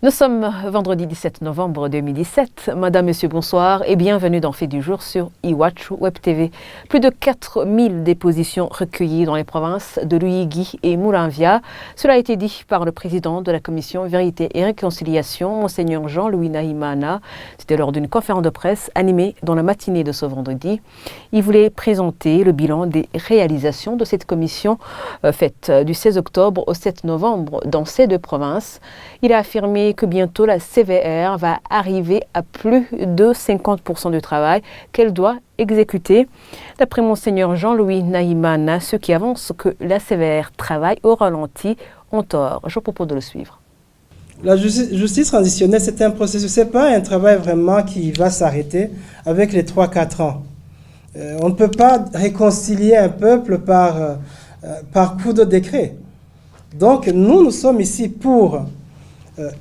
Nous sommes vendredi 17 novembre 2017. Madame, Monsieur, bonsoir et bienvenue dans Fait du jour sur Iwachu Web TV. Plus de 4000 dépositions recueillies dans les provinces de Luyigui et Muramvya. Cela a été dit par le président de la commission Vérité et Réconciliation, Monseigneur Jean-Louis Nahimana. C'était lors d'une conférence de presse animée dans la matinée de ce vendredi. Il voulait présenter le bilan des réalisations de cette commission faite du 16 octobre au 7 novembre dans ces deux provinces. Il a affirmé que bientôt la CVR va arriver à plus de 50% du travail qu'elle doit exécuter. D'après Monseigneur Jean-Louis Nahimana, ceux qui avancent que la CVR travaille au ralenti ont tort. Je propose de le suivre. La justice transitionnelle, c'est un processus, ce n'est pas un travail vraiment qui va s'arrêter avec les 3-4 ans. On ne peut pas réconcilier un peuple par coup de décret. Donc nous sommes ici pour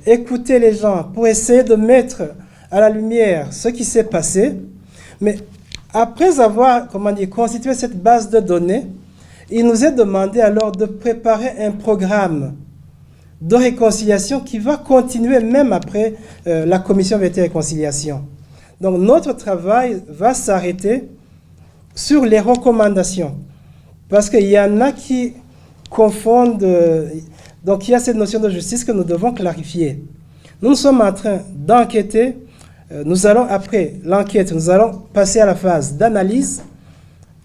écouter les gens, pour essayer de mettre à la lumière ce qui s'est passé. Mais après avoir constitué cette base de données, il nous est demandé alors de préparer un programme de réconciliation qui va continuer même après la commission Vérité et Réconciliation. Donc notre travail va s'arrêter sur les recommandations. Parce qu'il y en a qui confondent... Donc il y a cette notion de justice que nous devons clarifier. Nous sommes en train d'enquêter. Nous allons, après l'enquête, nous allons passer à la phase d'analyse.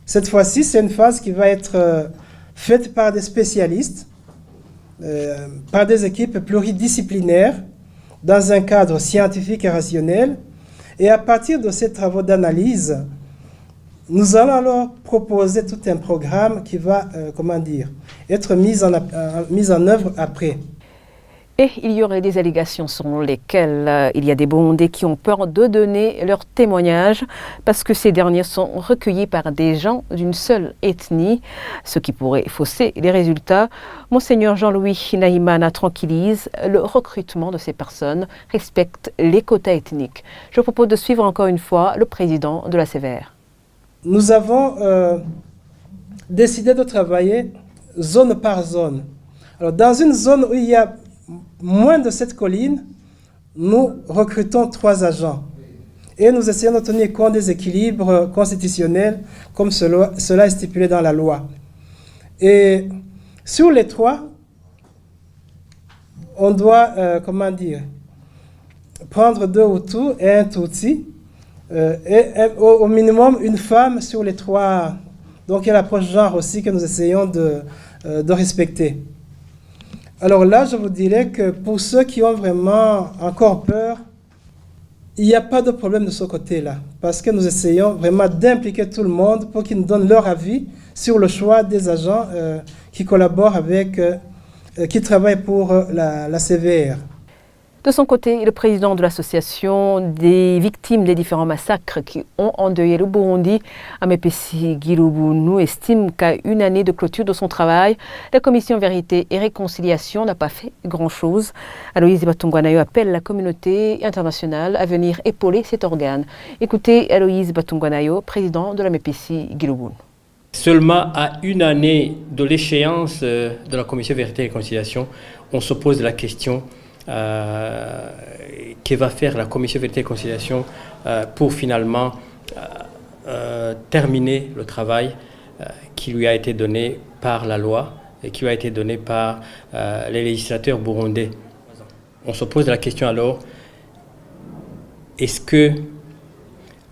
Cette fois-ci, c'est une phase qui va être faite par des spécialistes, par des équipes pluridisciplinaires, dans un cadre scientifique et rationnel. Et à partir de ces travaux d'analyse, nous allons alors proposer tout un programme qui va, être mis en œuvre après. Et il y aurait des allégations selon lesquelles il y a des Burundais qui ont peur de donner leur témoignage parce que ces derniers sont recueillis par des gens d'une seule ethnie, ce qui pourrait fausser les résultats. Monseigneur Jean-Louis Nahimana tranquillise, le recrutement de ces personnes respecte les quotas ethniques. Je propose de suivre encore une fois le président de la CVR. Nous avons décidé de travailler zone par zone. Alors, dans une zone où il y a moins de 7 collines, nous recrutons 3 agents. Et nous essayons de tenir compte des équilibres constitutionnels comme cela est stipulé dans la loi. Et sur les 3, on doit, prendre 2 Hutus et un Tutsi. Et au minimum une femme sur les 3. Donc il y a l'approche genre aussi que nous essayons de respecter. Alors là, je vous dirais que pour ceux qui ont vraiment encore peur, il n'y a pas de problème de ce côté-là. Parce que nous essayons vraiment d'impliquer tout le monde pour qu'ils nous donnent leur avis sur le choix des agents qui collaborent qui travaillent pour la CVR. De son côté, le président de l'association des victimes des différents massacres qui ont endeuillé le Burundi, Amepesi Girubunu, estime qu'à une année de clôture de son travail, la commission Vérité et Réconciliation n'a pas fait grand-chose. Aloïse Batungwanayo appelle la communauté internationale à venir épauler cet organe. Écoutez Aloïse Batungwanayo, président de l'Amepesi Girubunu. Seulement à une année de l'échéance de la commission Vérité et Réconciliation, on se pose la question que va faire la commission Vérité et Réconciliation pour finalement terminer le travail qui lui a été donné par la loi et qui lui a été donné par les législateurs burundais. On se pose la question alors, est-ce que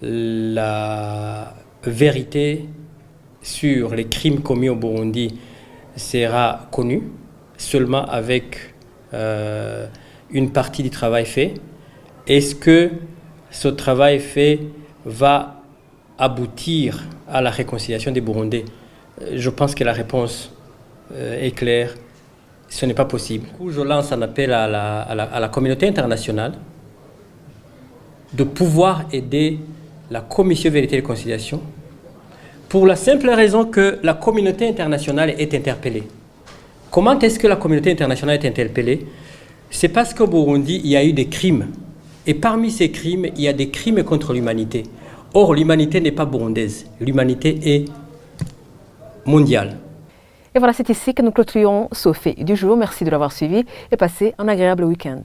la vérité sur les crimes commis au Burundi sera connue seulement avec une partie du travail fait? Est-ce que ce travail fait va aboutir à la réconciliation des Burundais? Je pense que la réponse est claire. Ce n'est pas possible. Du coup, je lance un appel à la communauté internationale de pouvoir aider la commission Vérité et Réconciliation pour la simple raison que la communauté internationale est interpellée. Comment est-ce que la communauté internationale est interpellée? C'est parce qu'au Burundi, il y a eu des crimes. Et parmi ces crimes, il y a des crimes contre l'humanité. Or, l'humanité n'est pas burundaise. L'humanité est mondiale. Et voilà, c'est ici que nous clôturons ce fait du jour. Merci de l'avoir suivi et passez un agréable week-end.